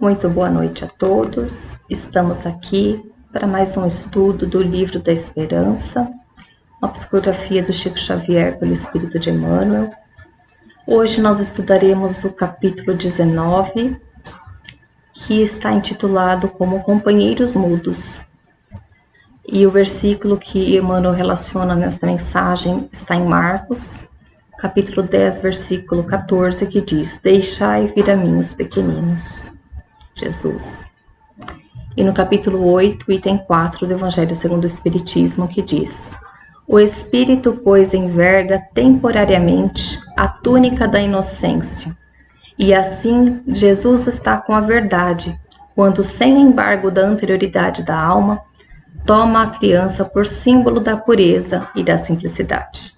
Muito boa noite a todos. Estamos aqui para mais um estudo do Livro da Esperança, uma psicografia do Chico Xavier pelo Espírito de Emmanuel. Hoje nós estudaremos o capítulo 19, que está intitulado como Companheiros Mudos. E o versículo que Emmanuel relaciona nesta mensagem está em Marcos, capítulo 10, versículo 14, que diz: Deixai vir a mim os pequeninos. Jesus. E no capítulo 8, item 4 do Evangelho segundo o Espiritismo, que diz: O Espírito, pois, enverga temporariamente a túnica da inocência, e assim Jesus está com a verdade, quando, sem embargo da anterioridade da alma, toma a criança por símbolo da pureza e da simplicidade.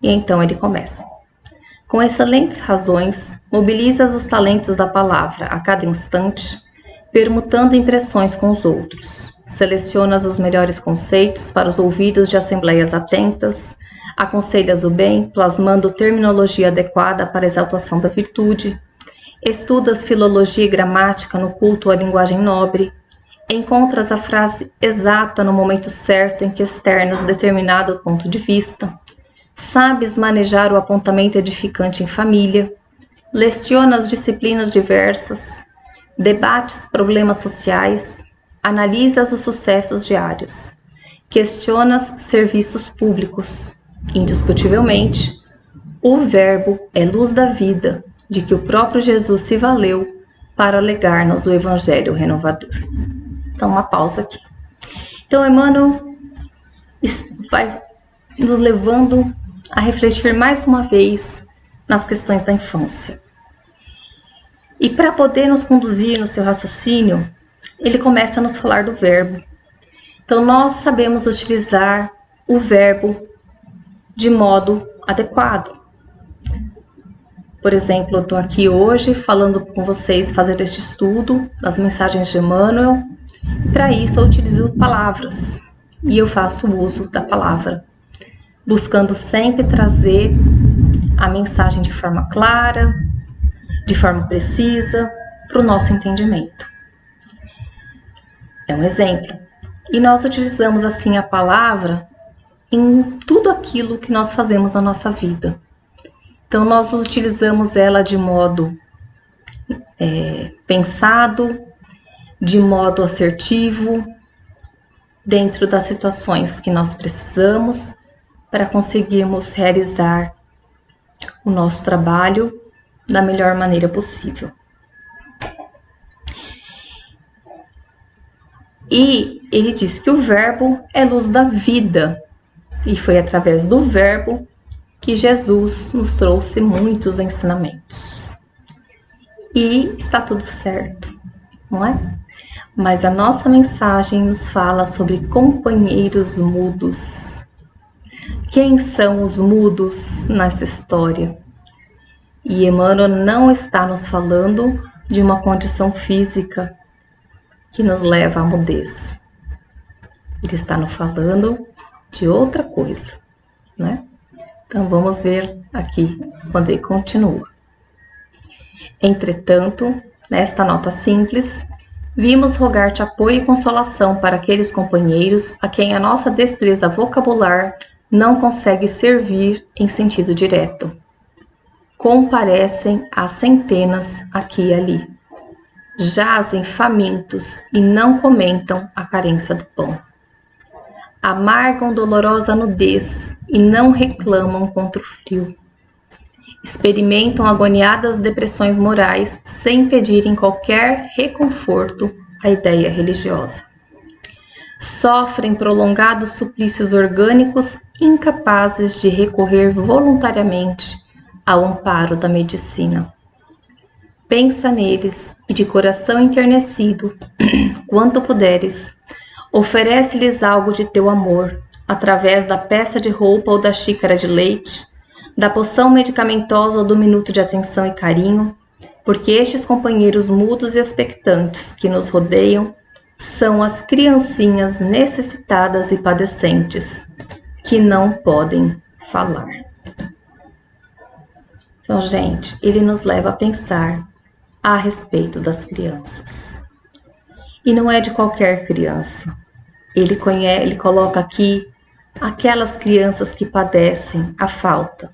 E então ele começa: Com excelentes razões, mobilizas os talentos da palavra a cada instante, permutando impressões com os outros. Selecionas os melhores conceitos para os ouvidos de assembleias atentas, aconselhas o bem, plasmando terminologia adequada para a exaltação da virtude, estudas filologia e gramática no culto à linguagem nobre, encontras a frase exata no momento certo em que externas determinado ponto de vista, sabes manejar o apontamento edificante em família, lecionas disciplinas diversas, debates problemas sociais, analisas os sucessos diários, questionas serviços públicos. Indiscutivelmente, o Verbo é luz da vida, de que o próprio Jesus se valeu para legar-nos o Evangelho renovador. Então, uma pausa aqui. Então, Emmanuel vai nos levando a refletir mais uma vez nas questões da infância. E para poder nos conduzir no seu raciocínio, ele começa a nos falar do verbo. Então, nós sabemos utilizar o verbo de modo adequado. Por exemplo, eu estou aqui hoje falando com vocês, fazendo este estudo das mensagens de Emmanuel. Para isso, eu utilizo palavras e eu faço uso da palavra, buscando sempre trazer a mensagem de forma clara, de forma precisa, para o nosso entendimento. É um exemplo. E nós utilizamos assim a palavra em tudo aquilo que nós fazemos na nossa vida. Então, nós utilizamos ela de modo pensado, de modo assertivo, dentro das situações que nós precisamos, para conseguirmos realizar o nosso trabalho da melhor maneira possível. E ele diz que o verbo é luz da vida, e foi através do verbo que Jesus nos trouxe muitos ensinamentos. E está tudo certo, não é? Mas a nossa mensagem nos fala sobre companheiros mudos. Quem são os mudos nessa história? E Emmanuel não está nos falando de uma condição física que nos leva à mudez. Ele está nos falando de outra coisa, né? Então vamos ver aqui quando ele continua. Entretanto, nesta nota simples, vimos rogar-te apoio e consolação para aqueles companheiros a quem a nossa destreza vocabular não consegue servir em sentido direto. Comparecem a centenas aqui e ali. Jazem famintos e não comentam a carência do pão. Amargam dolorosa nudez e não reclamam contra o frio. Experimentam agoniadas depressões morais sem pedirem qualquer reconforto à ideia religiosa. Sofrem prolongados suplícios orgânicos incapazes de recorrer voluntariamente ao amparo da medicina. Pensa neles e de coração enternecido, quanto puderes, oferece-lhes algo de teu amor, através da peça de roupa ou da xícara de leite, da poção medicamentosa ou do minuto de atenção e carinho, porque estes companheiros mudos e expectantes que nos rodeiam são as criancinhas necessitadas e padecentes, que não podem falar. Então, gente, ele nos leva a pensar a respeito das crianças. E não é de qualquer criança. Ele coloca aqui aquelas crianças que padecem a falta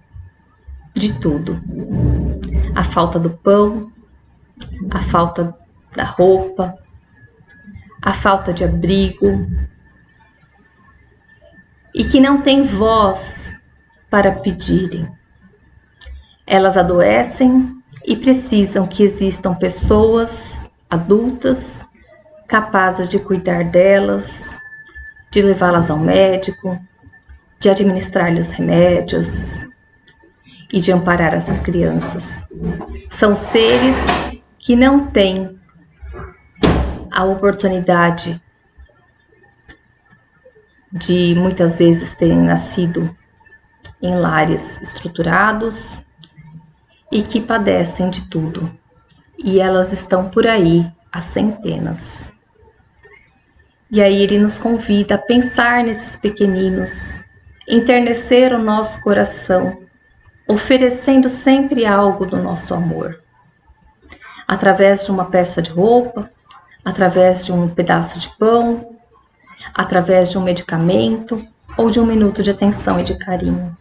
de tudo. A falta do pão, a falta da roupa, a falta de abrigo, e que não têm voz para pedirem. Elas adoecem e precisam que existam pessoas adultas capazes de cuidar delas, de levá-las ao médico, de administrar-lhes remédios e de amparar essas crianças. São seres que não têm a oportunidade de muitas vezes terem nascido em lares estruturados e que padecem de tudo. E elas estão por aí, às centenas. E aí ele nos convida a pensar nesses pequeninos, enternecer o nosso coração, oferecendo sempre algo do nosso amor. Através de uma peça de roupa, através de um pedaço de pão, através de um medicamento ou de um minuto de atenção e de carinho.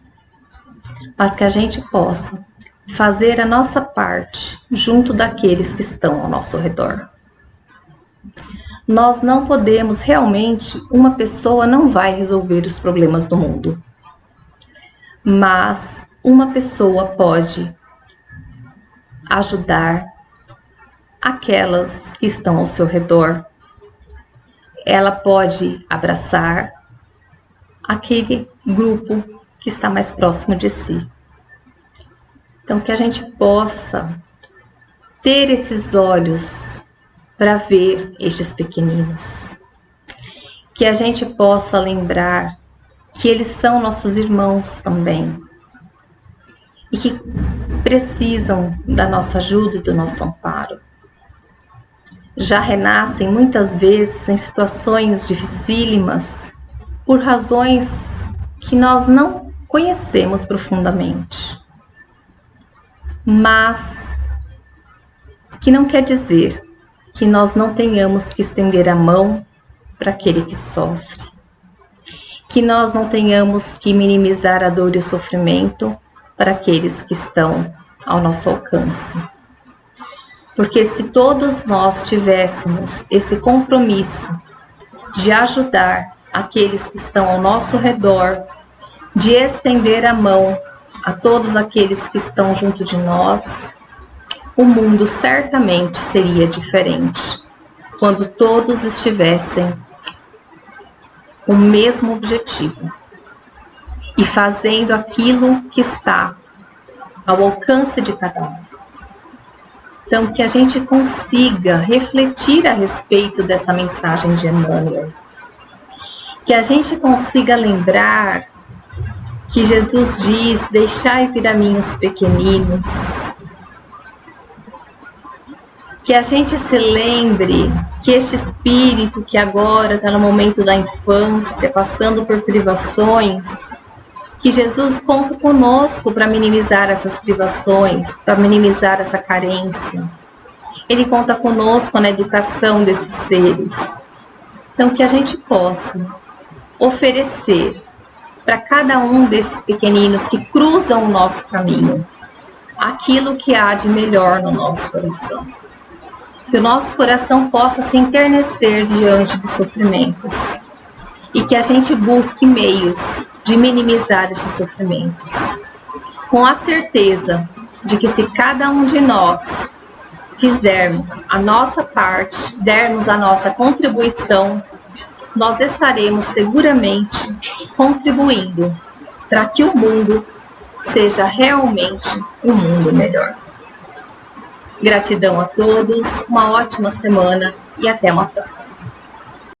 Mas que a gente possa fazer a nossa parte junto daqueles que estão ao nosso redor. Nós não podemos, realmente, uma pessoa não vai resolver os problemas do mundo. Mas uma pessoa pode ajudar aquelas que estão ao seu redor. Ela pode abraçar aquele grupo que está mais próximo de si. Então, que a gente possa ter esses olhos para ver estes pequeninos. Que a gente possa lembrar que eles são nossos irmãos também. E que precisam da nossa ajuda e do nosso amparo. Já renascem muitas vezes em situações dificílimas por razões que nós não conhecemos profundamente. Mas que não quer dizer que nós não tenhamos que estender a mão para aquele que sofre. Que nós não tenhamos que minimizar a dor e o sofrimento para aqueles que estão ao nosso alcance. Porque se todos nós tivéssemos esse compromisso de ajudar aqueles que estão ao nosso redor, de estender a mão a todos aqueles que estão junto de nós, o mundo certamente seria diferente, quando todos estivessem com o mesmo objetivo e fazendo aquilo que está ao alcance de cada um. Então, que a gente consiga refletir a respeito dessa mensagem de Emmanuel. Que a gente consiga lembrar que Jesus diz: deixai vir a mim os pequeninos. Que a gente se lembre que este espírito que agora está no momento da infância, passando por privações, que Jesus conta conosco para minimizar essas privações, para minimizar essa carência. Ele conta conosco na educação desses seres. Então, que a gente possa oferecer para cada um desses pequeninos que cruzam o nosso caminho aquilo que há de melhor no nosso coração. Que o nosso coração possa se enternecer diante dos sofrimentos e que a gente busque meios de minimizar esses sofrimentos, com a certeza de que se cada um de nós fizermos a nossa parte, dermos a nossa contribuição, nós estaremos seguramente contribuindo para que o mundo seja realmente um mundo melhor. Gratidão a todos, uma ótima semana e até uma próxima.